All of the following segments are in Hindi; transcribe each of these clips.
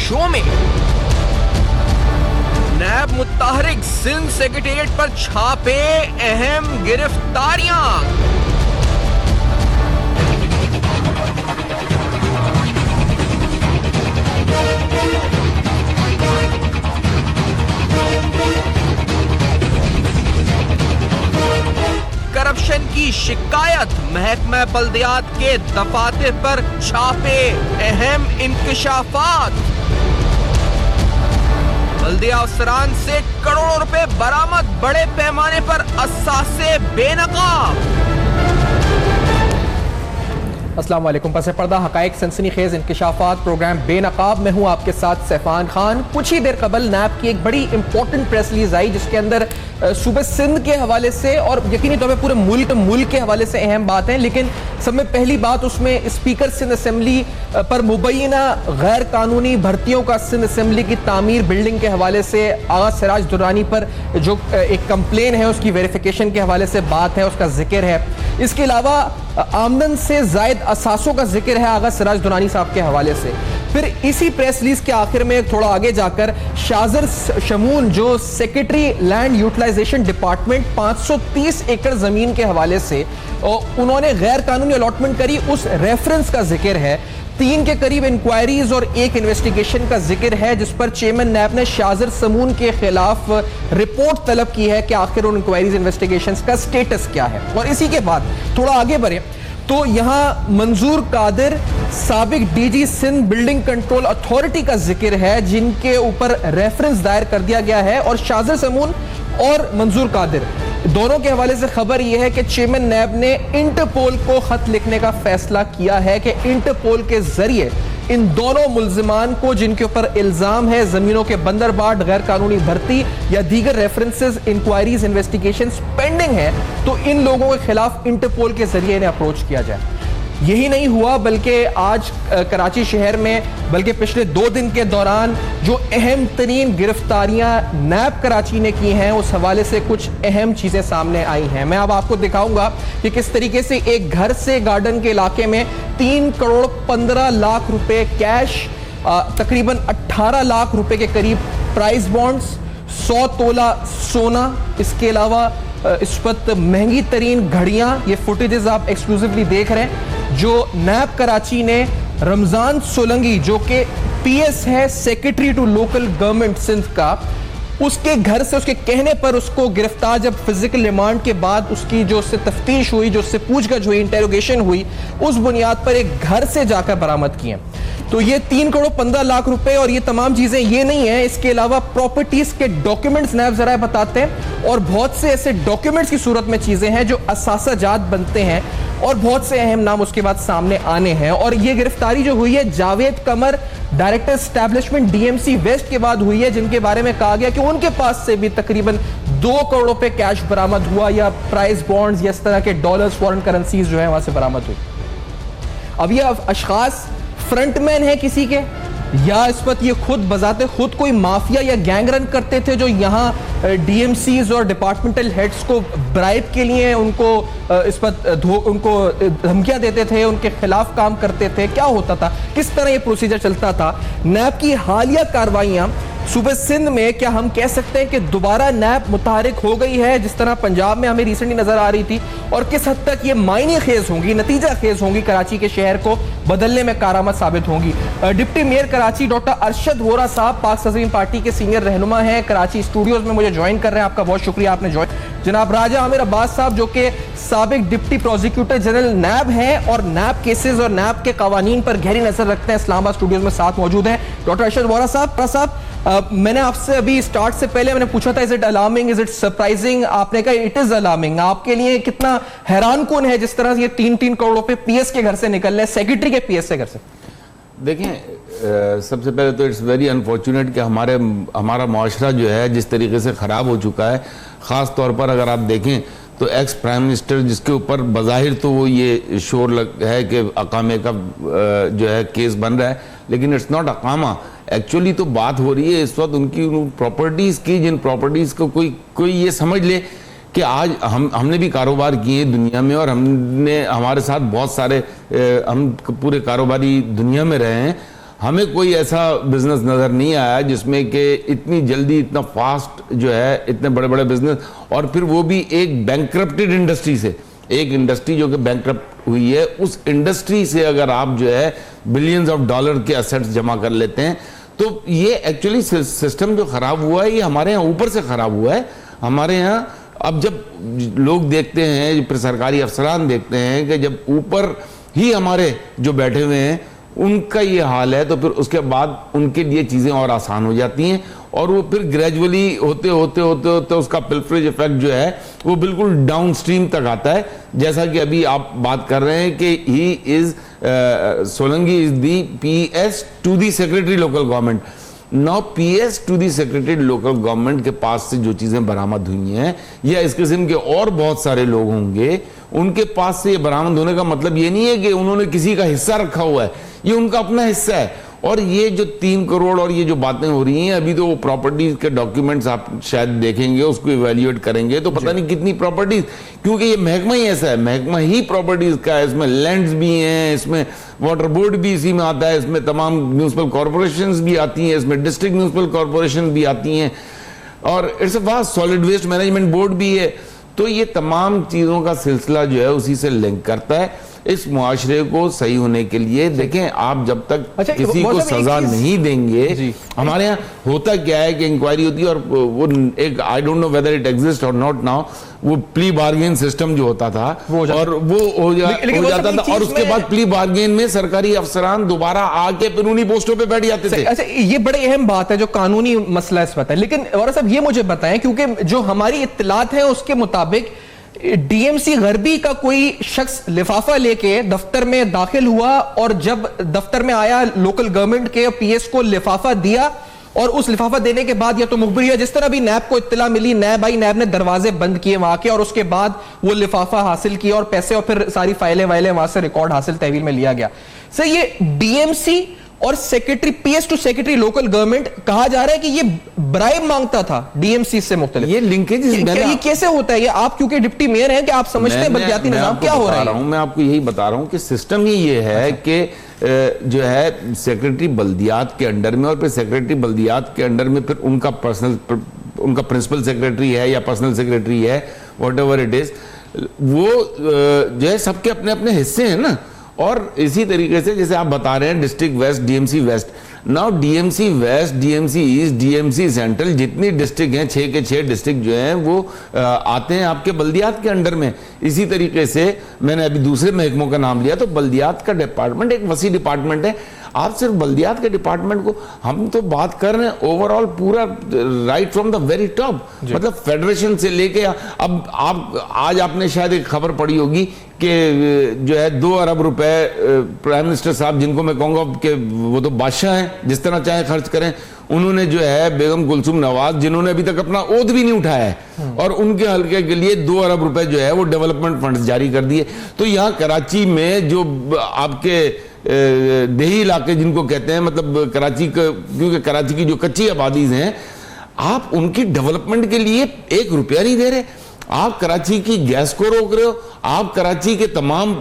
शो में नैब मुत्तहरिक सिंध सेक्रेटेरिएट पर छापे, अहम गिरफ्तारियां। करप्शन की शिकायत, महकमा बल्दियात के दफातर पर छापे, अहम इंकशाफात। बल्दिया अफसरान से करोड़ों रुपए बरामद, बड़े पैमाने पर असासे बेनकाब। अस्सलाम वालेकुम। पस पर्दा हकाइक सनसनीखेज इंकशाफात प्रोग्राम बेनकाब में हूँ आपके साथ सैफान खान। कुछ ही देर कबल नैब की एक बड़ी इंपॉर्टेंट प्रेस रिलीज आई जिसके अंदर सूबे सिंध के हवाले से और यकीनी तौर पर पूरे मुल्क के हवाले से अहम बात है, लेकिन सब में पहली बात उसमें स्पीकर सिंध असेंबली पर मुबैना गैर कानूनी भर्तियों का सिंध असेंबली की तामीर बिल्डिंग के हवाले से आगा सिराज दुरानी पर जो एक कंप्लेन है उसकी वेरिफिकेशन के हवाले से बात है, उसका जिक्र है। इसके अलावा आमदन से जायद असासों का जिक्र है आगा सिराज दुरानी साहब के हवाले से। फिर इसी प्रेस रिलीज के आखिर में थोड़ा आगे जाकर शाजर शमून जो सेक्रेटरी लैंड यूटिलाइजेशन डिपार्टमेंट 530 एकड़ जमीन के हवाले से उन्होंने गैर कानूनी अलॉटमेंट करी, उस रेफरेंस का जिक्र है। 3 के करीब इंक्वायरीज और 1 इन्वेस्टिगेशन का जिक्र है जिस पर चेयरमैन नैब ने शाजर समून के खिलाफ रिपोर्ट तलब की है कि आखिर उन इंक्वायरीज इन्वेस्टिगेशंस का स्टेटस क्या है। और इसी के बाद थोड़ा आगे बढ़े तो यहां मंजूर कादिर साबिक DG Sindh building control authority का जिक्र है जिनके ऊपर रेफरेंस दायर कर दिया गया है। और शाजर समून और मंजूर कादिर दोनों के हवाले से खबर यह है कि चेयरमैन नैब ने इंटरपोल को खत लिखने का फैसला किया है कि इंटरपोल के जरिए इन दोनों मुल्जिमान को जिनके ऊपर इल्जाम है जमीनों के बंदरबाट, गैर कानूनी भर्ती या दीगर रेफरेंसेस, इंक्वायरीज, इन्वेस्टिगेशन पेंडिंग है, तो इन लोगों के खिलाफ इंटरपोल के जरिए इन्हें अप्रोच किया जाए। यही नहीं हुआ बल्कि आज कराची शहर में बल्कि पिछले 2 दिन के दौरान जो अहम तरीन गिरफ्तारियां नैब कराची ने की हैं उस हवाले से कुछ अहम चीजें सामने आई हैं। मैं अब आपको दिखाऊंगा कि किस तरीके से एक घर से गार्डन के इलाके में 3 करोड़ 15 लाख रुपए कैश, तकरीबन 18 लाख रुपए के करीब प्राइस बॉन्ड्स, 100 तोला सोना, इसके अलावा इस वक्त महंगी तरीन घड़ियां, ये फुटेजेस आप एक्सक्लूसिवली देख रहे हैं जो नैब कराची ने रमजान सोलंगी जो कि पीएस है, secretary to local government Sindh का, उसके घर से उसके कहने पर उसको गिरफ्तार जब फिजिकल रिमांड के बाद उसकी जो उससे तफ्तीश हुई, जो उससे पूछगछ हुई, इंटेरोगेशन हुई, उस बुनियाद पर एक घर से जाकर बरामद किए। तो ये 3 करोड़ 15 लाख रुपए और ये तमाम चीजें ये नहीं है, इसके अलावा प्रॉपर्टीज के डॉक्यूमेंट्स नैब जरा बताते हैं और बहुत से ऐसे डॉक्यूमेंट्स की सूरत में चीजें हैं जो असासाजात बनते हैं और बहुत से अहम नाम उसके बाद सामने आने हैं। और ये गिरफ्तारी जो हुई है जावेद कमर, डायरेक्टर एस्टैब्लिशमेंट डीएमसी वेस्ट के बाद हुई है, जिनके बारे में कहा गया कि उनके पास से भी तकरीबन 2 करोड़ रुपए कैश बरामद हुआ या प्राइस बॉन्ड्स या इस तरह के डॉलर्स, फॉरेन करेंसीज जो है वहां से बरामद हुई। अब ये अशखास फ्रंटमैन है किसी के या इस वक्त ये खुद बजाते खुद कोई माफिया या गैंग रन करते थे जो यहाँ डीएमसीज और डिपार्टमेंटल हेड्स को ब्राइब के लिए उनको इस वक्त उनको धमकियां देते थे, उनके खिलाफ काम करते थे, क्या होता था, किस तरह ये प्रोसीजर चलता था। नैब की हालिया कार्रवाइयां सूबे सिंध में क्या हम कह सकते हैं कि दोबारा नैब मुतहरिक हो गई है जिस तरह पंजाब में हमें रिसेंटली नजर आ रही थी, और किस हद तक ये मायने खेज होंगी, नतीजा खेज होंगी, कराची के शहर को बदलने में कारआमद साबित होंगी। Deputy mayor Karachi doctor Arshad Vora साहब पाक तज़मीन पार्टी के सीनियर रहनुमा हैं, कराची स्टूडियोज में मुझे ज्वाइन कर रहे हैं, आपका बहुत शुक्रिया आपने ज्वाइन। जनाब राजा आमिर अब्बास साहब जो कि साबिक डिप्टी प्रोसिक्यूटर जनरल नैब हैं और नैब केसेस और नैब के कवानीन पर गहरी नजर रखते हैं, इस्लामाबाद स्टूडियोज में साथ मौजूद हैं। डॉक्टर अरशद वोरा साहब, मैंने आपसे अभी स्टार्ट से पहले मैंने पूछा था is it alarming, is it surprising, आपने कहा इट इज अलार्मिंग। आपके लिए कितना हैरान कौन है जिस तरह ये 3-3 करोड़ रुपए पीएस के घर से निकल रहे हैं, सेक्रेटरी के पीएस के घर से? देखें, सबसे पहले तो इट्स वेरी अनफॉर्चुनेट कि हमारा मुआशरा जो है जिस तरीके से ख़राब हो चुका है। ख़ास तौर पर अगर आप देखें तो एक्स प्राइम मिनिस्टर जिसके ऊपर बज़ाहिर तो वो ये शोर है कि अकामे का जो है केस बन रहा है, लेकिन इट्स नॉट अकामा। एक्चुअली तो बात हो रही है इस वक्त उनकी प्रॉपर्टीज़ की, जिन प्रॉपर्टीज़ को कोई ये समझ ले कि आज हमने भी कारोबार किए दुनिया में और हमने हमारे साथ बहुत सारे हम पूरे कारोबारी दुनिया में रहे हैं। हमें कोई ऐसा बिजनेस नजर नहीं आया जिसमें कि इतनी जल्दी, इतना फास्ट जो है, इतने बड़े बड़े बिजनेस, और फिर वो भी एक बैंकरप्टेड इंडस्ट्री से, एक इंडस्ट्री जो कि बैंकरप्ट हुई है, उस इंडस्ट्री से अगर आप जो है बिलियंस ऑफ डॉलर के एसेट्स जमा कर लेते हैं, तो ये एक्चुअली सिस्टम जो खराब हुआ है ये हमारे यहाँ ऊपर से खराब हुआ है। हमारे यहाँ अब जब लोग देखते हैं, फिर सरकारी अफसरान देखते हैं कि जब ऊपर ही हमारे जो बैठे हुए हैं उनका ये हाल है, तो फिर उसके बाद उनके लिए चीज़ें और आसान हो जाती हैं, और वो फिर ग्रेजुअली होते होते होते होते उसका पिल्फरेज इफेक्ट जो है वो बिल्कुल डाउन स्ट्रीम तक आता है। जैसा कि अभी आप बात कर रहे हैं कि he is Solanki is the PS to the secretary local government. Now PS to the secretary local government के पास से जो चीजें बरामद हुई हैं, या इस किस्म के और बहुत सारे लोग होंगे उनके पास से ये बरामद होने का मतलब ये नहीं है कि उन्होंने किसी का हिस्सा रखा हुआ है, ये उनका अपना हिस्सा है। और ये जो 3 करोड़ और ये जो बातें हो रही हैं, अभी तो वो प्रॉपर्टीज के डॉक्यूमेंट्स आप शायद देखेंगे, उसको इवेल्युएट करेंगे तो पता नहीं कितनी प्रॉपर्टीज, क्योंकि ये महकमा ही ऐसा है, महकमा ही प्रॉपर्टीज का है, इसमें लैंड्स भी हैं, इसमें वाटर बोर्ड भी इसी में आता है, इसमें तमाम म्यूनिसिपल कॉरपोरेशंस भी आती हैं, इसमें डिस्ट्रिक्ट म्यूनिसिपल कॉरपोरेशन भी आती हैं, और it's a vast solid waste management board भी है। तो ये तमाम चीजों का सिलसिला जो है उसी से लिंक करता है। इस मुआशरे को सही होने के लिए देखें, आप जब तक किसी को सजा नहीं देंगे, हमारे यहाँ होता क्या है कि इंक्वायरी होती है और वो एक, I don't know whether it exist और नॉट नाउ, वो प्ली बार्गेन सिस्टम जो होता था और वो हो जाता था, और उसके बाद प्ली बार्गेन में सरकारी अफसरान दोबारा आके फिर उन्हीं पोस्टों पे बैठ जाते थे। अच्छा, ये बड़ी अहम बात है जो कानूनी मसला इस वक्त है, लेकिन और साहब ये मुझे बताएं, क्योंकि जो हमारी इत्तलात है उसके मुताबिक DMC गरबी का कोई शख्स लिफाफा लेके दफ्तर में दाखिल हुआ, और जब दफ्तर में आया लोकल गवर्नमेंट के PS को लिफाफा दिया, और उस लिफाफा देने के बाद या तो मुखबिर, या जिस तरह भी नैब को इत्तला मिली, नैब ने दरवाजे बंद किए वहां के, और उसके बाद वो लिफाफा हासिल किया और पैसे और फिर सारी फाइलें वाइलें वहां से रिकॉर्ड हासिल तहवील में लिया गया। सर, ये DMC और secretary PS to secretary local government कहा जा रहा है कि ये ब्राइब मांगता था DMC से मुख्तलिफ। ये लिंकेज ये कैसे होता है? ये आप क्योंकि डिप्टी मेयर हैं, कि आप समझते हैं बलदियाती निजाम क्या हो रहा है? मैं आपको यही बता रहा हूं कि सिस्टम ही ये है कि जो है सेक्रेटरी बल्दियात के अंडर में, और फिर सेक्रेटरी बल्दियात के अंडर में फिर उनका प्रिंसिपल सेक्रेटरी है या पर्सनल सेक्रेटरी है, व्हाटएवर इट इज, वो जो है सबके अपने अपने हिस्से हैं ना। और इसी तरीके से जैसे आप बता रहे हैं district west, DMC west, now DMC west, DMC east, DMC central, जितनी डिस्ट्रिक्ट हैं, 6 के 6 डिस्ट्रिक्ट जो हैं वो आते हैं आपके बल्दियात के अंडर में। इसी तरीके से मैंने अभी दूसरे महकमों का नाम लिया, तो बल्दियात का डिपार्टमेंट एक वसी डिपार्टमेंट है। आप सिर्फ बल्दियात के डिपार्टमेंट को, हम तो बात कर रहे हैं ओवरऑल पूरा, right from the very top, मतलब फेडरेशन से लेके अब आप आज आपने शायद एक खबर पढ़ी होगी कि जो है 2 अरब रुपए प्राइम मिनिस्टर साहब, जिनको मैं कहूंगा कि वो तो बादशाह हैं, जिस तरह चाहे खर्च करें, उन्होंने जो है बेगम कुलसुम नवाज, जिन्होंने अभी तक अपना ओथ भी नहीं उठाया है, और उनके हल्के के लिए 2 अरब रुपए जो है वो डेवलपमेंट फंड्स जारी कर दिए। तो यहाँ कराची में जो आपके देही इलाके जिनको कहते हैं, मतलब कराची का, क्योंकि कराची की जो कच्ची आबादीज हैं, आप उनकी डेवलपमेंट के लिए 1 रुपया नहीं दे रहे। आप कराची की गैस को रोक रहे हो, आप कराची के तमाम,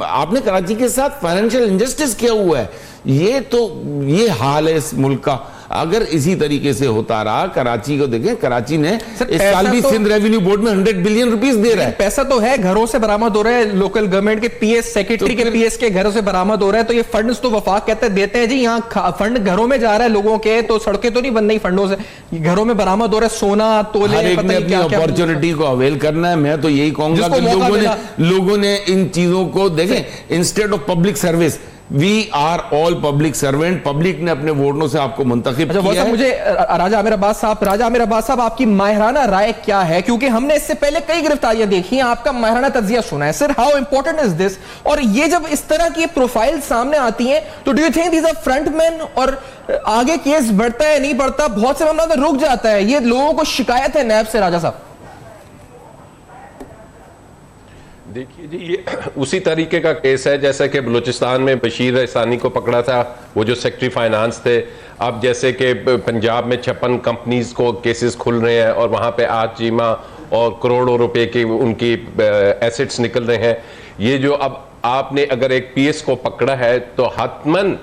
आपने कराची के साथ फाइनेंशियल इनजस्टिस किया हुआ है। ये हाल है इस मुल्क का। अगर इसी तरीके से होता रहा, कराची को देखें, कराची ने इस साल भी सिंध रेवेन्यू बोर्ड में 100 बिलियन रुपीस दे रहा है। पैसा तो है, घरों से बरामद हो रहा है, लोकल गवर्नमेंट के PS सेक्रेटरी के PS के घरों से बरामद हो रहा है। तो ये फंड्स तो वफाक कहते देते हैं जी, यहाँ फंड घरों में जा रहा है लोगों के, तो सड़कें तो नहीं बन रही फंडों से, घरों में बरामद हो रहा है सोना, तोले, हर एक ने अपनी अपॉर्चुनिटी को अवेल करना है। मैं तो यही कहूंगा कि लोगों ने इन चीजों को देखें, instead of public service, we are all public servant, public ने अपने वोटों से आपको मुंतखब किया है। मुझे राजा आमिर अब्बास साहब, आपकी माहिराना राय क्या है? क्योंकि हमने इससे पहले कई गिरफ्तारियां देखी हैं, आपका माहिराना तज्जिया सुना है sir, how important is this? और ये जब इस तरह की प्रोफाइल सामने आती हैं, तो do you think these are frontman, और आगे केस बढ़ता है नहीं बढ़ता, बहुत से मामला तो रुक जाता है, ये लोगों को शिकायत है नैब से? राजा साहब देखिए जी, ये उसी तरीके का केस है जैसे कि बलूचिस्तान में बशीर रहसानी को पकड़ा था, वो जो सेक्रेटरी फाइनेंस थे। अब जैसे कि पंजाब में 56 कंपनीज को केसेस खुल रहे हैं और वहाँ पे आज जीमा और करोड़ों रुपए की उनकी एसेट्स निकल रहे हैं। ये जो अब आपने अगर एक PS को पकड़ा है तो हतमन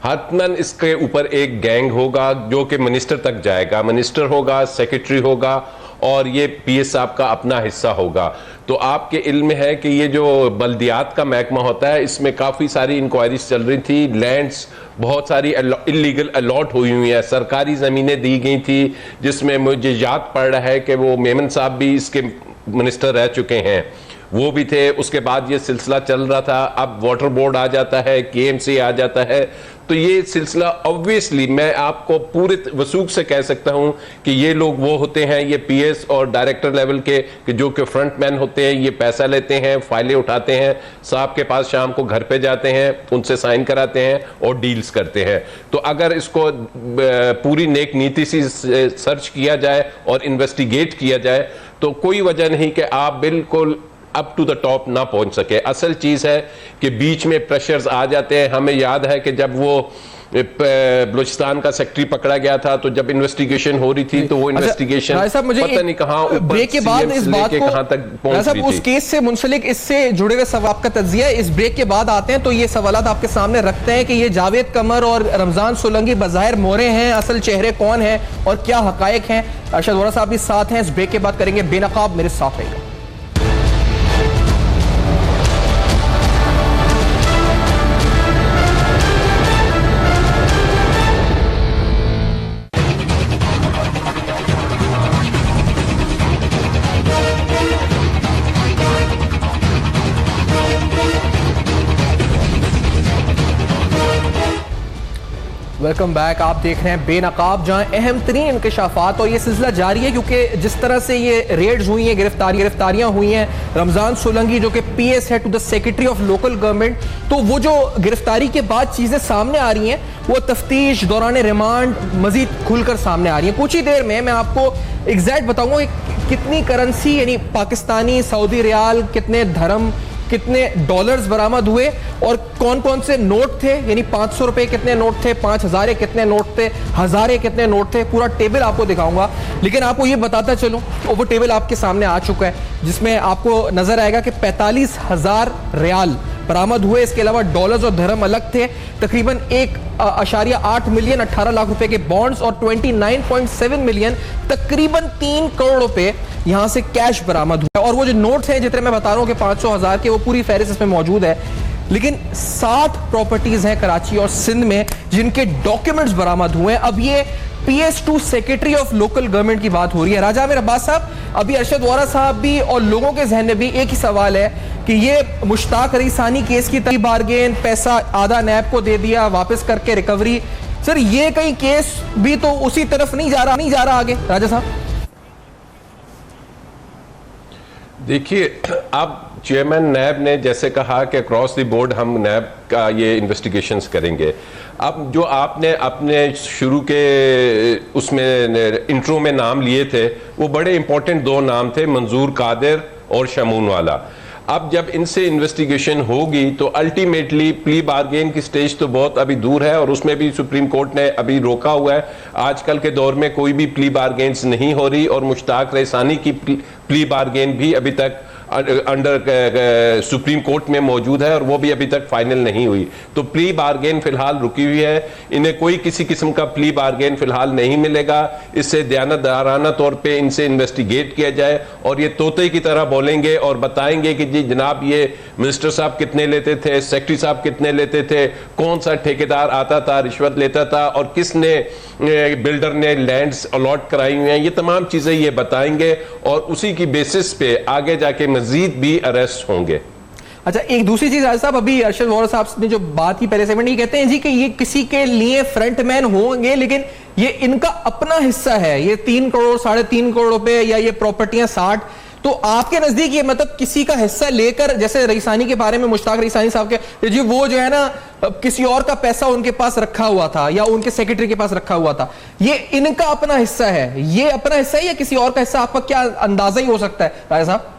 हतमन इसके ऊपर एक गैंग होगा जो कि मिनिस्टर तक जाएगा, मिनिस्टर होगा, सेक्रेटरी होगा और ये पीएस साहब का अपना हिस्सा होगा। तो आपके इल्म है कि ये जो बल्दियात का महकमा होता है इसमें काफ़ी सारी इंक्वायरीज चल रही थी, लैंड्स बहुत सारी इलीगल अलॉट हुई हुई है, सरकारी ज़मीनें दी गई थी, जिसमें मुझे याद पड़ रहा है कि वो मेमन साहब भी इसके मिनिस्टर रह चुके हैं, वो भी थे। उसके बाद ये सिलसिला चल रहा था, अब वाटर बोर्ड आ जाता है, केएमसी आ जाता है, तो ये सिलसिला ऑब्वियसली मैं आपको पूरे वसूख से कह सकता हूं कि ये लोग वो होते हैं, ये पीएस और डायरेक्टर लेवल के जो कि फ्रंटमैन होते हैं, ये पैसा लेते हैं, फाइलें उठाते हैं, साहब के पास शाम को घर पे जाते हैं, उनसे साइन कराते हैं और डील्स करते हैं। तो अगर इसको पूरी नेक नीति से सर्च किया जाए और इन्वेस्टिगेट किया जाए तो कोई वजह नहीं कि आप बिल्कुल अप टू द टॉप ना पहुंच सके। असल चीज है कि बीच में प्रेशर्स आ जाते हैं। हमें याद है कि जब वो बलूचिस्तान का सेक्रेटरी पकड़ा गया था तो जब इन्वेस्टिगेशन हो रही थी तो वो इन्वेस्टिगेशन पता नहीं कहां ब्रेक के बाद इस बात को कहां तक पहुंच रही थी। उस केस से मुंसलिक इससे जुड़े हुए सवाल का तज्जिया इस ब्रेक के बाद आते हैं, तो ये सवालात आपके सामने रखते हैं कि ये जावेद कमर और रमजान सोलंकी बज़ाहिर मोरे हैं, असल चेहरे कौन है और क्या हकायक हैं। अरशद वोरा साहब भी साथ हैं। इस ब्रेक के बाद करेंगे बेनकाब, मेरे साथ रहेगा। Welcome back. आप देख रहे हैं बेनकाब, जहां अहम तरीन इंकशाफात और ये सिलसिला जारी है क्योंकि जिस तरह से ये रेड्स हुई हैं, गिरफ्तारियां हुई हैं, रमजान सोलंकी जो कि पीएस है to the secretary of local government, तो वो जो गिरफ्तारी के बाद चीजें सामने आ रही हैं वो तफ्तीश दौरान रिमांड मजीद खुलकर सामने आ रही हैं। कुछ ही देर में मैं आपको एग्जैक्ट बताऊंगा कितनी करेंसी यानी पाकिस्तानी, सऊदी रियाल, कितने धर्म, कितने डॉलर्स बरामद हुए और कौन कौन से नोट थे, यानी 500 रुपए कितने नोट थे, 5000 कितने नोट थे, हजारे कितने नोट थे, पूरा टेबल आपको दिखाऊंगा। लेकिन आपको ये बताता चलूं तो वो टेबल आपके सामने आ चुका है जिसमें आपको नजर आएगा कि 45,000 रियाल बरामद हुए। इसके अलावा डॉलर्स और धर्म अलग थे। तकरीबन 1.8 मिलियन 18 लाख रुपए के बॉन्ड्स और 29.7 मिलियन तकरीबन 3 करोड़ रुपए यहां से कैश बरामद हुआ। और वो जो नोट्स हैं जितने मैं बता रहा हूं कि 500,000 के, वो पूरी फहरिस्त इसमें मौजूद है। लेकिन 60 प्रॉपर्टीज हैं कराची और सिंध में जिनके डॉक्यूमेंट्स बरामद हुए हैं। अब ये PS2 secretary of local government की बात हो रही है। राजा आमिर अब्बास साहब, अभी अरशद वोरा साहब भी और लोगों के जहन में भी एक ही सवाल है कि ये मुश्ताक रईसानी केस की तरी बारगेन, पैसा आधा नैब को दे दिया, वापस करके रिकवरी, सर ये कहीं केस भी तो उसी तरफ नहीं जा रहा आगे। राजा साहब देखिए, अब चेयरमैन नैब ने जैसे कहा कि अक्रॉस द बोर्ड हम नैब का ये इन्वेस्टिगेशंस करेंगे। अब जो आपने अपने शुरू के उसमें इंट्रो में नाम लिए थे वो बड़े इंपॉर्टेंट 2 नाम थे, मंजूर कादिर और शमून वाला। अब जब इनसे इन्वेस्टिगेशन होगी तो अल्टीमेटली प्ली बारगेन की स्टेज तो बहुत अभी दूर है और उसमें भी सुप्रीम कोर्ट ने अभी रोका हुआ है। आजकल के दौर में कोई भी प्ली बारगेन्स नहीं हो रही और मुश्ताक रईसानी की प्ली बारगेन भी अभी तक अंडर सुप्रीम कोर्ट में मौजूद है और वो भी अभी तक फाइनल नहीं हुई। तो प्ली बारगेन फिलहाल रुकी हुई है, इन्हें कोई किसी किस्म का प्ली बारगेन फिलहाल नहीं मिलेगा। इससे दयानतदाराना तौर पे इनसे इन्वेस्टिगेट किया जाए और ये तोते की तरह बोलेंगे और बताएंगे कि जी जनाब ये मिनिस्टर साहब कितने लेते थे, सेक्रेटरी साहब कितने लेते थे, कौन सा ठेकेदार आता था, रिश्वत लेता था और किसने बिल्डर ने लैंड्स अलॉट कराई हुई हैं, ये तमाम चीजें ये बताएंगे और उसी की बेसिस पे आगे जाके मजीद भी अरेस्ट होंगे। अच्छा, एक दूसरी चीज राज साहब, अभी अरशद वोरा साहब ने जो बात की पहले सेगमेंट, ये कहते हैं जी कि ये किसी के लिए फ्रंटमैन होंगे लेकिन ये इनका अपना हिस्सा है, ये 3 करोड़ 3.5 करोड़ रुपए या ये प्रॉपर्टियां 60, तो आपके नजदीक ये मतलब किसी का हिस्सा लेकर, जैसे रईसानी के बारे में मुश्ताक रईसानी साहब के जी वो जो है ना किसी और का पैसा उनके पास रखा हुआ था या उनके सेक्रेटरी के पास रखा हुआ था, ये इनका अपना हिस्सा है, ये अपना हिस्सा है या किसी और का हिस्सा, आपका क्या अंदाजा ही हो सकता है राजा साहब?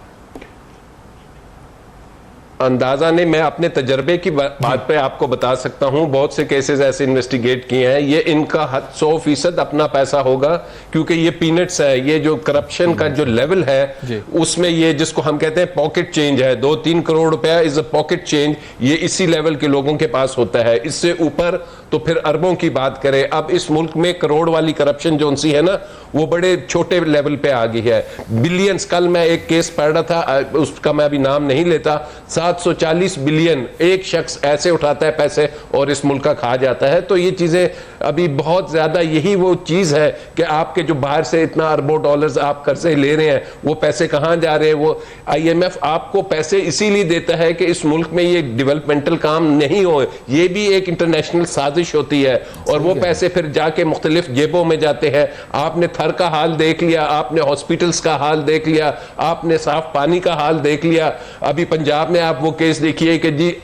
अंदाजा नहीं, मैं अपने तजर्बे की बात पे आपको बता सकता हूं। बहुत से केसेस ऐसे इन्वेस्टिगेट किए हैं, ये इनका 100% अपना पैसा होगा क्योंकि ये पीनट्स है। ये जो करप्शन का जो लेवल है उसमें ये जिसको हम कहते हैं पॉकेट चेंज है, 2-3 करोड़ रुपया इज अ पॉकेट चेंज, ये इसी लेवल के लोगों के पास होता है। इससे ऊपर तो फिर अरबों की बात करें। अब इस मुल्क में करोड़ वाली करप्शन जो सी है ना, वो बड़े छोटे लेवल पे आ गई है। बिलियंस, कल मैं एक केस पढ़ रहा था, उसका मैं अभी नाम नहीं लेता, 740 बिलियन एक शख्स ऐसे उठाता है पैसे और इस मुल्क का खा जाता है। तो ये चीजें अभी बहुत ज्यादा, यही वो चीज है कि आपके जो बाहर से इतना अरबों डॉलर्स आप कर्जे ले रहे हैं, वो पैसे कहां जा रहे हैं? वो IMF आपको पैसे इसीलिए देता है कि इस मुल्क में ये डेवलपमेंटल काम नहीं हो, ये भी एक इंटरनेशनल साजिश होती है, और वो पैसे फिर जाके मुख्तलिफ जेबों में जाते हैं। आपने थर का हाल देख लिया, आपने हॉस्पिटल्स का हाल देख लिया, आपने साफ पानी का हाल देख लिया। अभी पंजाब में आप वो केस देखिए कि जी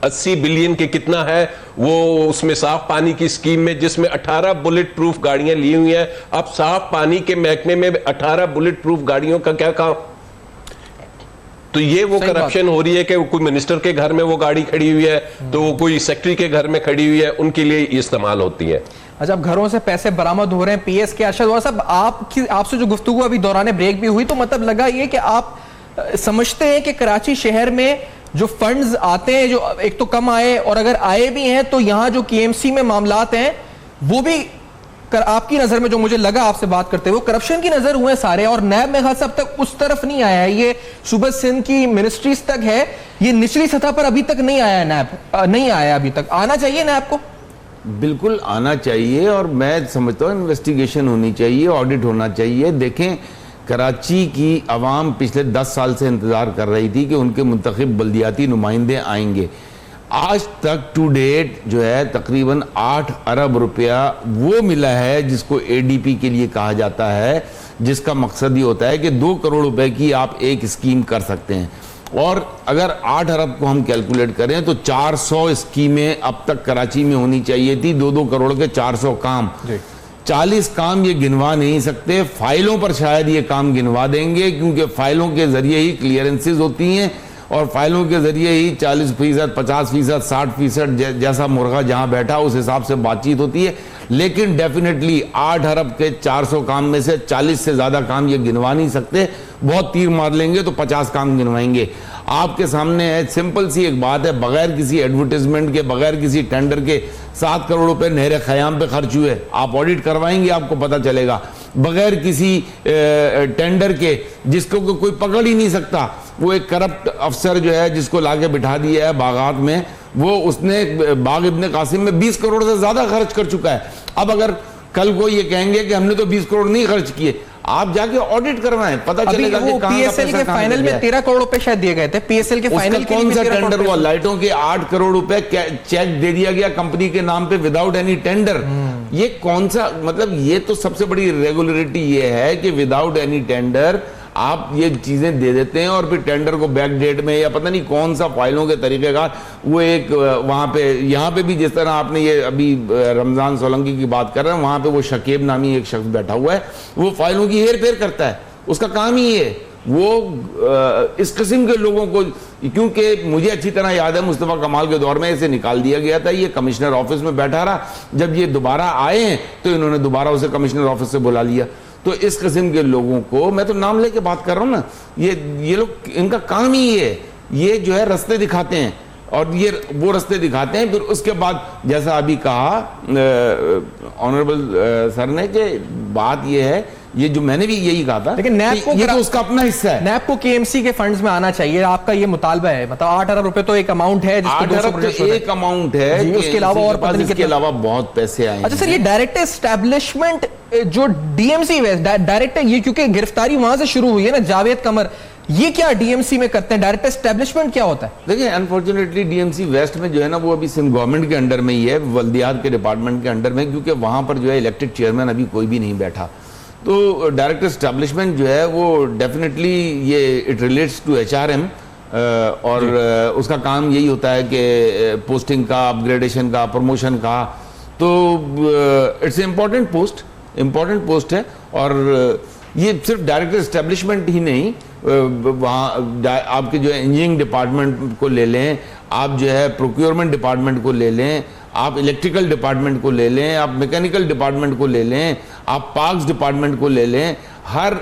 80 बिलियन के कितना है वो उसमें साफ पानी की स्कीम में, जिसमें 18 बुलेट प्रूफ गाड़ियां ली हुई हैं। अब साफ पानी के महकमे में 18 बुलेट प्रूफ गाड़ियों का क्या काम? तो ये वो करप्शन हो रही है कि कोई मिनिस्टर के घर में वो गाड़ी खड़ी हुई है, तो वो कोई सेक्रेटरी के घर में खड़ी हुई है, उनके लिए इस्तेमाल होती है। अच्छा, अब घरों से पैसे बरामद हो रहे हैं, PS के अरशद साहब, आपसे जो गुफ्तगू अभी दौरान ब्रेक भी हुई, तो मतलब लगा ये कि आप समझते हैं कि कराची शहर में जो फंड्स आते हैं, जो एक तो कम आए, और अगर आए भी हैं तो यहाँ जो KMC में मामलात हैं वो भी आपकी नजर में, जो मुझे लगा आपसे बात करते हुए, करप्शन की नजर हुए सारे, और नैब में खास अब तक उस तरफ नहीं आया है। ये सूबा सिंध की मिनिस्ट्रीज तक है, ये निचली सतह पर अभी तक नहीं आया है। नैब नहीं आया अभी तक, आना चाहिए नैब को। बिल्कुल आना चाहिए, और मैं समझता हूँ इन्वेस्टिगेशन होनी चाहिए, ऑडिट होना चाहिए। देखें, कराची की आवाम पिछले 10 साल से इंतजार कर रही थी कि उनके मुंतखब बल्दियाती नुमाइंदे आएंगे। आज तक टू डेट जो है तकरीबन 8 अरब रुपया वो मिला है जिसको ADP के लिए कहा जाता है, जिसका मकसद ये होता है कि 2 करोड़ रुपए की आप एक स्कीम कर सकते हैं। और अगर 8 अरब को हम कैलकुलेट करें तो 400 स्कीमें अब तक कराची में होनी चाहिए थी, 2-2 करोड़ के 400 काम। 40 काम ये गिनवा नहीं सकते, फाइलों पर शायद ये काम गिनवा देंगे, क्योंकि फाइलों के जरिए ही क्लियरेंसेज होती हैं, और फाइलों के जरिए ही 40%, 50%, 60% जैसा मुर्गा जहां बैठा उस हिसाब से बातचीत होती है। लेकिन डेफिनेटली 8 अरब के 400 काम में से 40 से ज्यादा काम ये गिनवा नहीं सकते। बहुत तीर मार लेंगे तो 50 काम गिनवाएंगे। आपके सामने है, सिंपल सी एक बात है, बगैर किसी एडवर्टाइजमेंट के, बगैर किसी टेंडर के 7 करोड़ रुपए नहर ख़याम पे खर्च हुए। आप ऑडिट करवाएंगे, आपको पता चलेगा। बगैर किसी टेंडर के, जिसको कोई पकड़ ही नहीं सकता, वो एक करप्ट अफसर जो है जिसको लाके बिठा दिया है बागात में, वो उसने बाग इब्ने कासिम में 20 करोड़ से ज्यादा खर्च कर चुका है। अब अगर कल को ये कहेंगे कि हमने तो 20 करोड़ नहीं खर्च किए, आप जाके ऑडिट करवाएं, पता चलेगा कि कहां PSL के फाइनल में 13 करोड़ रुपए शायद दिए गए थे। PSL के फाइनल कौन सा टेंडर हुआ? लाइटों के 8 करोड़ रुपए चेक दे दिया गया कंपनी के नाम पे विदाउट एनी टेंडर। ये कौन सा, मतलब ये तो सबसे बड़ी इरेगुलरिटी ये है कि विदाउट एनी टेंडर आप ये चीजें दे देते हैं, और फिर टेंडर को बैक डेट में या पता नहीं कौन सा फाइलों के तरीकेकार, वो एक वहां पे, यहाँ पे भी जिस तरह आपने ये अभी रमजान सोलंकी की बात कर रहे हैं, वहां पे वो शकीब नामी एक शख्स बैठा हुआ है, वो फाइलों की हेर फेर करता है, उसका काम ही है। वो इस किस्म के लोगों को, क्योंकि मुझे अच्छी तरह याद है मुस्तफ़ा कमाल के दौर में इसे निकाल दिया गया था, ये कमिश्नर ऑफिस में बैठा रहा, जब ये दोबारा आए हैं तो इन्होंने दोबारा उसे कमिश्नर ऑफिस से बुला लिया। तो इस किस्म के लोगों को, मैं तो नाम लेके बात कर रहा हूं ना, ये लोग, इनका काम ही है, ये जो है रास्ते दिखाते हैं, और ये वो रास्ते दिखाते हैं। फिर उसके बाद जैसा अभी कहा ऑनरेबल सर ने, कि बात ये है, ये जो मैंने भी यही कहा था, लेकिन नैब को ये तो उसका अपना हिस्सा है। नैब को KMC के फंड्स में आना चाहिए, आपका ये मुतालबा है? मतलब 8 अरब रुपए तो एक अमाउंट है, 8 अरब तो एक अमाउंट है, उसके अलावा और पता नहीं, इसके अलावा बहुत पैसे आए। अच्छा सर, ये डायरेक्ट एस्टैब्लिशमेंट जो DMC डायरेक्ट, ये क्योंकि गिरफ्तारी वहां से शुरू हुई है ना, जावेद कमर, ये क्या DMC में करते हैं? डायरेक्ट एस्टैब्लिशमेंट क्या होता है? देखिए, अनफॉर्चुनेटली DMC वेस्ट में जो है ना, वो अभी सिंध गवर्नमेंट के अंडर में ही है, बल्दियात के डिपार्टमेंट के अंडर में, क्योंकि वहां पर जो है इलेक्टेड चेयरमैन अभी कोई भी नहीं बैठा। तो डायरेक्ट एस्टैब्लिशमेंट जो है वो डेफिनेटली ये इट रिलेट्स टू HRM, और उसका काम यही होता है कि पोस्टिंग का, अपग्रेडेशन का, प्रमोशन का। तो इट्स इम्पॉर्टेंट पोस्ट है, और ये सिर्फ डायरेक्ट एस्टैब्लिशमेंट ही नहीं, वहाँ आपके जो है इंजीनियरिंग डिपार्टमेंट को ले लें, आप जो है प्रोक्योरमेंट डिपार्टमेंट को ले लें, आप इलेक्ट्रिकल डिपार्टमेंट को ले लें, आप मैकेनिकल डिपार्टमेंट को ले लें, आप पार्क्स डिपार्टमेंट को ले लें। हर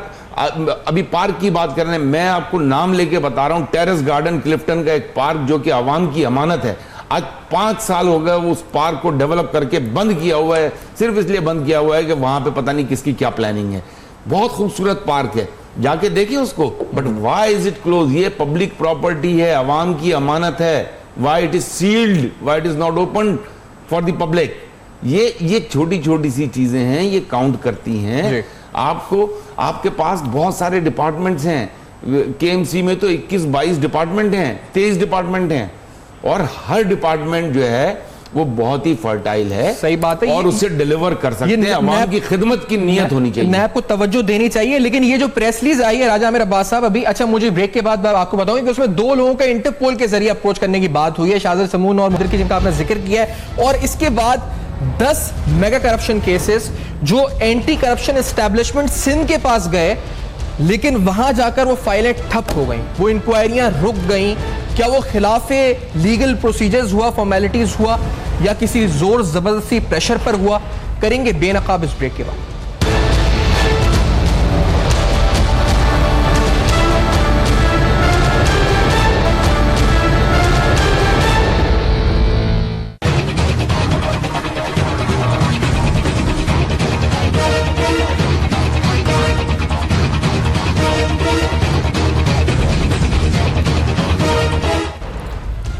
अभी पार्क की बात कर रहे हैं, मैं आपको नाम लेके बता रहा हूं, टेरेस गार्डन क्लिफ्टन का एक पार्क जो कि आवाम की अमानत है, आज 5 साल हो गए उस पार्क को डेवलप करके बंद किया हुआ है, सिर्फ इसलिए बंद किया हुआ है कि वहां पे पता नहीं किसकी क्या प्लानिंग है। बहुत खूबसूरत पार्क है, जाके देखिए उसको, but why is it close? ये पब्लिक प्रॉपर्टी है, आवाम की अमानत है, why it is sealed, why it is not open for the public? ये छोटी छोटी सी चीजें हैं, ये काउंट करती हैं। आपको, आपके पास बहुत सारे डिपार्टमेंट्स हैं, केएमसी में तो 21-22 डिपार्टमेंट हैं, 23 डिपार्टमेंट हैं, और हर डिपार्टमेंट जो है वो बहुत ही फर्टाइल है। सही बात है, और उससे डिलीवर कर सकते हैं। अवाम की खिदमत की नियत होनी चाहिए, नैब को तवज्जो देनी चाहिए। लेकिन ये जो प्रेस रिलीज आई है राजा आमिर अब्बास साहब, अभी अच्छा मुझे ब्रेक के बाद आपको बताऊंगा कि उसमें 2 लोगों का इंटरपोल के जरिए अप्रोच करने की बात हुई है, शाहजर समून और मुदर की, जिनका आपने जिक्र किया है। और इसके बाद 10 मेगा करप्शन केसेस जो एंटी करप्शन एस्टैब्लिशमेंट सिंध के पास गए, लेकिन वहां जाकर वो फाइलें ठप हो गई, वो इंक्वायरियां रुक गई। क्या वो खिलाफे लीगल प्रोसीजर्स हुआ, फॉर्मेलिटीज हुआ, या किसी जोर जबरदस्ती प्रेशर पर हुआ? करेंगे बेनकाब इस ब्रेक के बाद।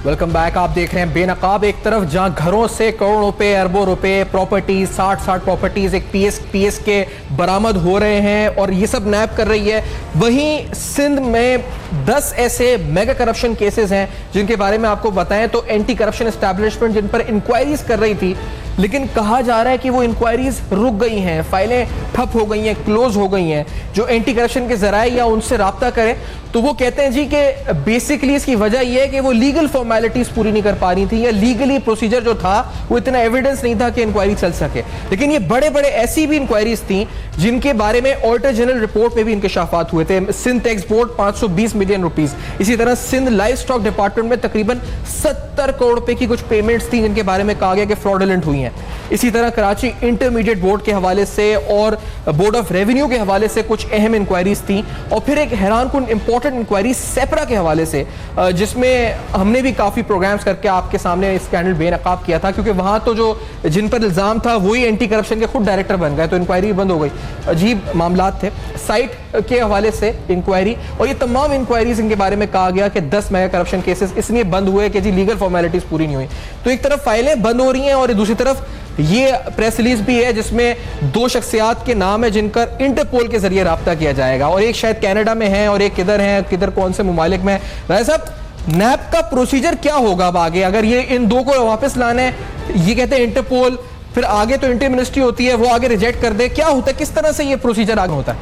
Welcome back. आप देख रहे हैं बेनकाब। एक तरफ जहां घरों से करोड़ों रुपए, अरबों रुपए प्रॉपर्टीज, 60 प्रॉपर्टीज एक पीएस के बरामद हो रहे हैं और ये सब नैब कर रही है, वहीं सिंध में 10 ऐसे मेगा करप्शन केसेस हैं जिनके बारे में आपको बताएं तो एंटी करप्शन एस्टैब्लिशमेंट जिन पर इंक्वायरीज कर रही थी, लेकिन कहा जा रहा है कि वो इंक्वायरीज रुक गई हैं, फाइलें ठप हो गई हैं, क्लोज हो गई हैं। जो एंटी करप्शन के जराए या उनसे राब्ता करें तो वो कहते हैं जी कि बेसिकली इसकी वजह यह है कि वो लीगल फॉर्मेलिटीज पूरी नहीं कर पा रही थी, या लीगली प्रोसीजर जो था वो इतना एविडेंस नहीं था कि इंक्वायरी चल सके। लेकिन ये बड़े बड़े ऐसी भी इंक्वायरीज थी जिनके बारे में ऑडिटर जनरल रिपोर्ट में भी इंकशाफात हुए थे। Sindh tax board 520 million rupees, इसी तरह सिंध लाइव स्टॉक डिपार्टमेंट में तकरीबन 70 करोड़ रुपए की कुछ पेमेंट्स थी जिनके बारे में कहा गया कि फ्रॉडुलेंट हुई हैं। इसी तरह कराची इंटरमीडिएट बोर्ड के हवाले से और बोर्ड ऑफ रेवेन्यू के हवाले से कुछ अहम इंक्वायरीज थी, और फिर एक हैरानकुन इंपॉर्टेंट इंक्वायरी सेपरा के हवाले से, जिसमें हमने भी काफी प्रोग्राम्स करके आपके सामने स्कैंडल बेनकाब किया था, क्योंकि वहां तो जो जिन पर इल्जाम था वही एंटी करप्शन के खुद डायरेक्टर बन गए, तो इंक्वायरी बंद हो गई। अजीब मामलात थे। साइट के हवाले से इंक्वायरी, और ये तमाम इंक्वायरीज इनके बारे में कहा गया कि 10 मेगा करप्शन केसेस इसलिए बंद हुए कि जी लीगल फॉर्मेलिटीज पूरी नहीं हुई। तो एक तरफ फाइलें बंद हो रही हैं और दूसरी तरफ ये प्रेस रिलीज भी है जिसमें 2 शख्सियात के नाम है जिनका इंटरपोल के जरिए राब्ता किया जाएगा, और एक शायद कनाडा में है और एक किधर है, किधर कौन से मुमालिक में। राय साहब, नैब का प्रोसीजर क्या होगा अब आगे, अगर ये इन 2 को वापस लाना है? ये कहते हैं इंटरपोल, फिर आगे तो इंटर मिनिस्ट्री होती है, वो आगे रिजेक्ट कर दे, क्या होता है, किस तरह से ये प्रोसीजर आगे होता है?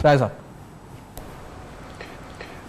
राय साहब,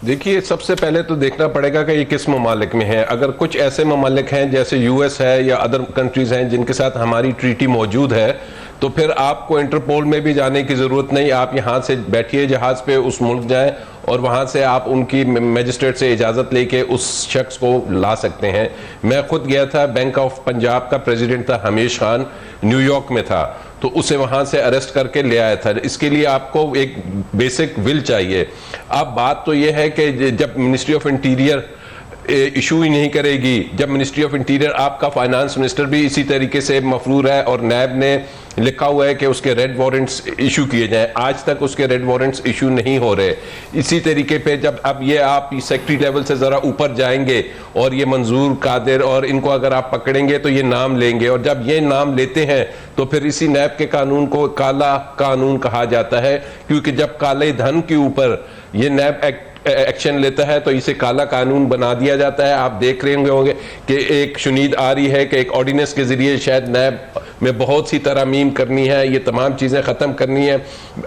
देखिए, सबसे पहले तो देखना पड़ेगा कि ये किस ममालिक में है। अगर कुछ ऐसे ममालिक हैं जैसे यूएस है या अदर कंट्रीज हैं जिनके साथ हमारी ट्रीटी मौजूद है, तो फिर आपको इंटरपोल में भी जाने की ज़रूरत नहीं। आप यहाँ से बैठिए जहाज़ पे, उस मुल्क जाएं और वहाँ से आप उनकी मजिस्ट्रेट से इजाज़त लेके उस शख्स को ला सकते हैं। मैं खुद गया था, बैंक ऑफ पंजाब का प्रेसिडेंट था हमीश खान, न्यूयॉर्क में था, तो उसे वहाँ से अरेस्ट करके ले आया था। इसके लिए आपको एक बेसिक विल चाहिए। अब बात तो ये है कि जब मिनिस्ट्री ऑफ इंटीरियर इशू ही नहीं करेगी, जब मिनिस्ट्री ऑफ इंटीरियर, आपका फाइनेंस मिनिस्टर भी इसी तरीके से मफरूर है और नैब ने लिखा हुआ है कि उसके रेड वारंट्स इशू किए जाएं, आज तक उसके रेड वारंट्स इशू नहीं हो रहे। इसी तरीके पे जब अब ये आप सेक्रेटरी लेवल से ज़रा ऊपर जाएंगे और ये मंजूर कादिर और इनको अगर आप पकड़ेंगे तो ये नाम लेंगे, और जब ये नाम लेते हैं तो फिर इसी नैब के कानून को काला कानून कहा जाता है, क्योंकि जब काले धन के ऊपर ये नैब एक्शन लेता है तो इसे काला कानून बना दिया जाता है। आप देख रहे होंगे कि एक शुनीद आ रही है कि एक ऑर्डिनेंस के जरिए शायद नैब में बहुत सी तरमीम करनी है, ये तमाम चीज़ें ख़त्म करनी है।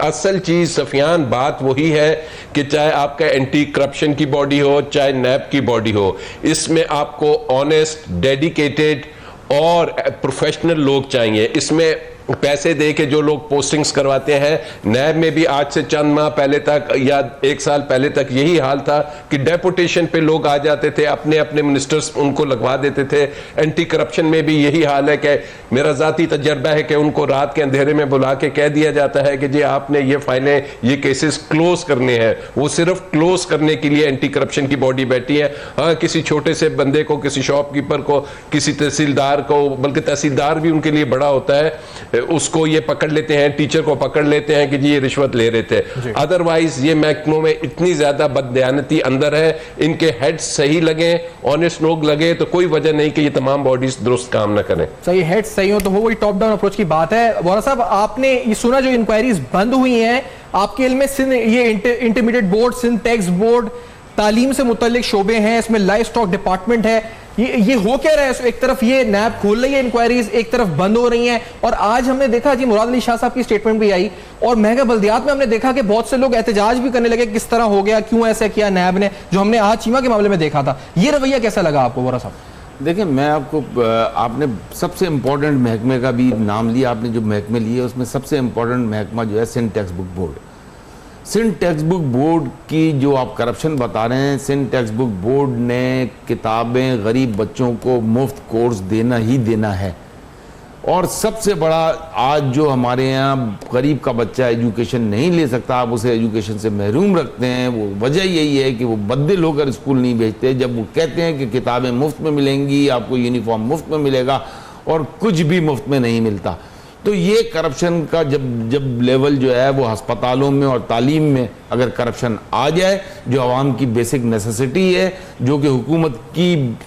असल चीज़ सफियान बात वही है कि चाहे आपका एंटी करप्शन की बॉडी हो, चाहे नैब की बॉडी हो, इसमें आपको ऑनेस्ट, डेडिकेटेड और प्रोफेशनल लोग चाहिए। इसमें पैसे दे के जो लोग पोस्टिंग्स करवाते हैं, नैब में भी आज से चंद माह पहले तक या 1 साल पहले तक यही हाल था कि डेपुटेशन पे लोग आ जाते थे, अपने अपने मिनिस्टर्स उनको लगवा देते थे। एंटी करप्शन में भी यही हाल है कि मेरा जाती तजर्बा है कि उनको रात के अंधेरे में बुला के कह दिया जाता है कि जी आपने ये फाइलें, ये केसेस क्लोज करने हैं। वो सिर्फ क्लोज करने के लिए एंटी करप्शन की बॉडी बैठी है। हाँ, किसी छोटे से बंदे को, किसी शॉपकीपर को, किसी तहसीलदार को, बल्कि तहसीलदार भी उनके लिए बड़ा होता है, उसको ये पकड़ लेते हैं, टीचर को पकड़ लेते हैं कि जी ये रिश्वत ले रहे थे। अदरवाइज ये महकमों में इतनी ज्यादा बददयानती अंदर है, इनके हेड सही लगे, ऑनेस्ट लोग लगे, तो कोई वजह नहीं कि ये तमाम बॉडीज दुरुस्त काम ना करें। सही हेड सही हो तो वो वही टॉप डाउन अप्रोच की बात है। वोरा साहब, आपने ये सुना जो इंक्वायरीज बंद हुई हैं, आपके इल्म में सिंध ये intermediate board, Sindh tax board, तालीम से मुतल्लिक शोबे हैं, इसमें लाइफ स्टॉक डिपार्टमेंट है, ये हो क्या रहा है? एक तरफ ये नैब खोल रही है इंक्वायरीज, एक तरफ बंद हो रही हैं, और आज हमने देखा जी मुराद अली शाह साहब की स्टेटमेंट भी आई, और महंगा बल्दियात में हमने देखा कि बहुत से लोग एहतजाज भी करने लगे, किस तरह हो गया, क्यों ऐसा किया नैब ने, जो हमने आज चीमा के मामले में देखा था। ये रवैया कैसा लगा आपको वोरा साहब? देखिए, मैं आपको, आपने सबसे इम्पोर्टेंट महकमे का भी नाम लिया, आपने जो महकमे लिए उसमें सबसे इम्पोर्टेंट महकमा जो है Sindh text book board. Sindh text book board की जो आप करप्शन बता रहे हैं, सिंध टेक्स्ट बुक बोर्ड ने किताबें गरीब बच्चों को मुफ्त कोर्स देना ही देना है। और सबसे बड़ा आज जो हमारे यहाँ गरीब का बच्चा एजुकेशन नहीं ले सकता, आप उसे एजुकेशन से महरूम रखते हैं, वो वजह यही है कि वो बद्दिल होकर स्कूल नहीं भेजते। जब वो कहते हैं कि किताबें मुफ्त में मिलेंगी, आपको यूनिफॉर्म मुफ्त में मिलेगा, और कुछ भी मुफ्त में नहीं मिलता। तो ये करप्शन का जब लेवल जो है वो अस्पतालों में और तालीम में अगर करप्शन आ जाए, जो आवाम की बेसिक नेसेसिटी है, जो कि हुकूमत की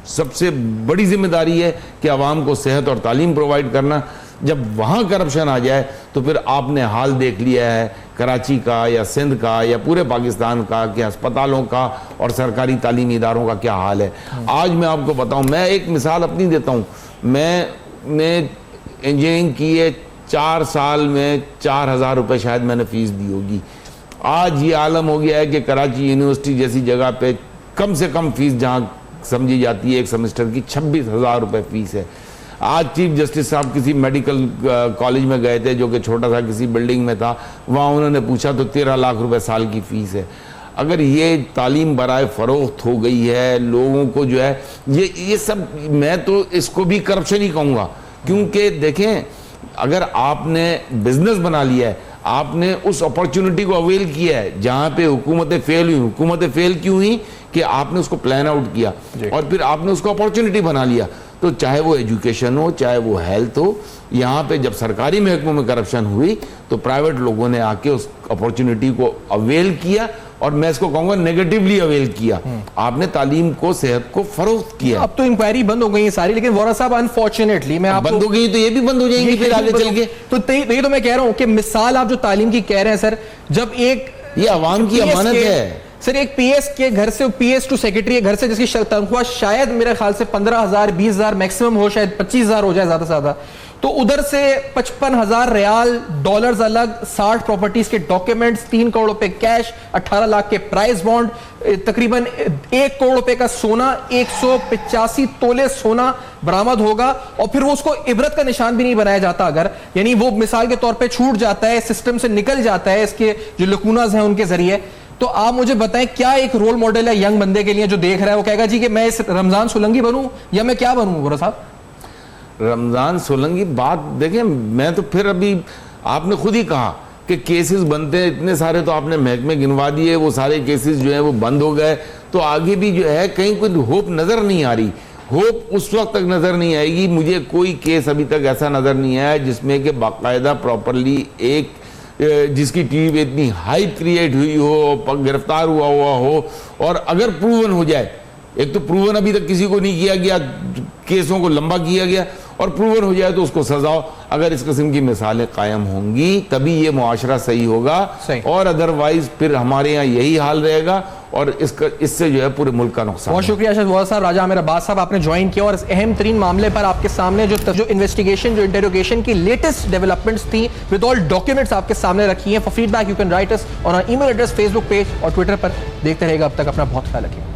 सबसे बड़ी जिम्मेदारी है कि आवाम को सेहत और तालीम प्रोवाइड करना, जब वहाँ करप्शन आ जाए तो फिर आपने हाल देख लिया है कराची का या सिंध का या पूरे पाकिस्तान का कि अस्पतालों का और सरकारी तालीमी इदारों का क्या हाल है। आज मैं आपको बताऊँ, मैं एक मिसाल अपनी देता हूँ। मैंने इंजीनियरिंग की है, 4 साल में 4000 रुपये शायद मैंने फीस दी होगी। आज ये आलम हो गया है कि कराची यूनिवर्सिटी जैसी जगह पे कम से कम फीस जहाँ समझी जाती है एक सेमेस्टर की 26,000 रुपये फीस है। आज चीफ जस्टिस साहब किसी मेडिकल कॉलेज में गए थे जो कि छोटा सा किसी बिल्डिंग में था, वहाँ उन्होंने पूछा तो 13 लाख रुपए साल की फीस है। अगर ये तालीम बराए फरोख्त हो गई है, लोगों को जो है ये सब, मैं तो इसको भी करप्शन ही कहूँगा। क्योंकि देखें, अगर आपने बिजनेस बना लिया है, आपने उस अपॉर्चुनिटी को अवेल किया है जहां पे हुकूमतें फेल हुई। हुकूमतें फेल क्यों हुई? कि आपने उसको प्लान आउट किया और फिर आपने उसको अपॉर्चुनिटी बना लिया। तो चाहे वो एजुकेशन हो, चाहे वो हेल्थ हो, यहाँ पे जब सरकारी महकमों में करप्शन हुई तो प्राइवेट लोगों ने आके उस अपॉर्चुनिटी को अवेल किया, और मैं इसको कहूंगा नेगेटिवली अवेल किया। आपने तालीम को, सेहत को फरोख्त किया। अब तो इंक्वायरी बंद हो गई है सारी, लेकिन वोरा साहब अनफॉर्चुनेटली मैं आपको, बंद हो गई तो ये भी बंद हो जाएंगी फिर आगे चल के। तो ये तो मैं कह रहा हूं कि मिसाल आप जो तालीम की कह रहे हैं सर, जब एक ये अवाम की अमानत है सर, एक पीएस के घर से, पीएस टू सेक्रेटरी के घर से जिसकी तनख्वाह शायद मेरे ख्याल से 15,000 20,000 मैक्सिमम हो, शायद 25,000 हो जाए ज्यादा से ज्यादा, तो उधर से 55,000 रियाल, डॉलर्स अलग, 60 प्रॉपर्टीज के डॉक्यूमेंट्स, 3 करोड़ रुपए कैश, 18 लाख के प्राइस बॉन्ड, तकरीबन 1 करोड़ रुपए का सोना, 185 तोले सोना बरामद होगा, और फिर वो उसको इबरत का निशान भी नहीं बनाया जाता। अगर यानी वो मिसाल के तौर पे छूट जाता है, सिस्टम से निकल जाता है, इसके जो लकूनाज हैं उनके जरिए। तो आप मुझे बताएं, क्या एक रोल मॉडल है यंग बंदे के लिए जो देख रहा है, वो कहेगा जी कि मैं इस रमजान सोलंगी बनूं या मैं क्या बनूं? वोरा साहब, रमजान सोलंगी बात देखें, मैं तो फिर अभी आपने खुद ही कहा कि केसेस बनते हैं इतने सारे, तो आपने महकमे गिनवा दिए, वो सारे केसेस जो हैं वो बंद हो गए, तो आगे भी जो है कहीं कोई होप नज़र नहीं आ रही। होप उस वक्त तक नज़र नहीं आएगी, मुझे कोई केस अभी तक ऐसा नज़र नहीं आया जिसमें कि बाकायदा प्रॉपरली एक जिसकी टीवी पे इतनी हाइप क्रिएट हुई हो, गिरफ्तार हुआ हो, और अगर प्रूवन हो जाए, एक तो प्रूवन अभी तक किसी को नहीं किया गया, केसों को लंबा किया गया, और प्रूवन हो जाए तो उसको सजा। अगर इस किस्म की मिसालें कायम होंगी तभी ये मुआशरा सही होगा, और अदरवाइज फिर हमारे यहाँ यही हाल रहेगा, और इससे जो है पूरे मुल्क का नुकसान। बहुत शुक्रिया अशद साहब, राजा आमिर अब्बास साहब, आपने ज्वाइन किया और इस अहम तरीन मामले पर आपके सामने जो इन्वेस्टिगेशन, जो इंटेरोगेशन की लेटेस्ट डेवलपमेंट्स थी विद ऑल डॉक्यूमेंट्स आपके सामने रखी हैं। For feedback you can write us on our email address, Facebook page और ट्विटर पर। देखते रहेगा, अब तक अपना बहुत ख्याल रखिए।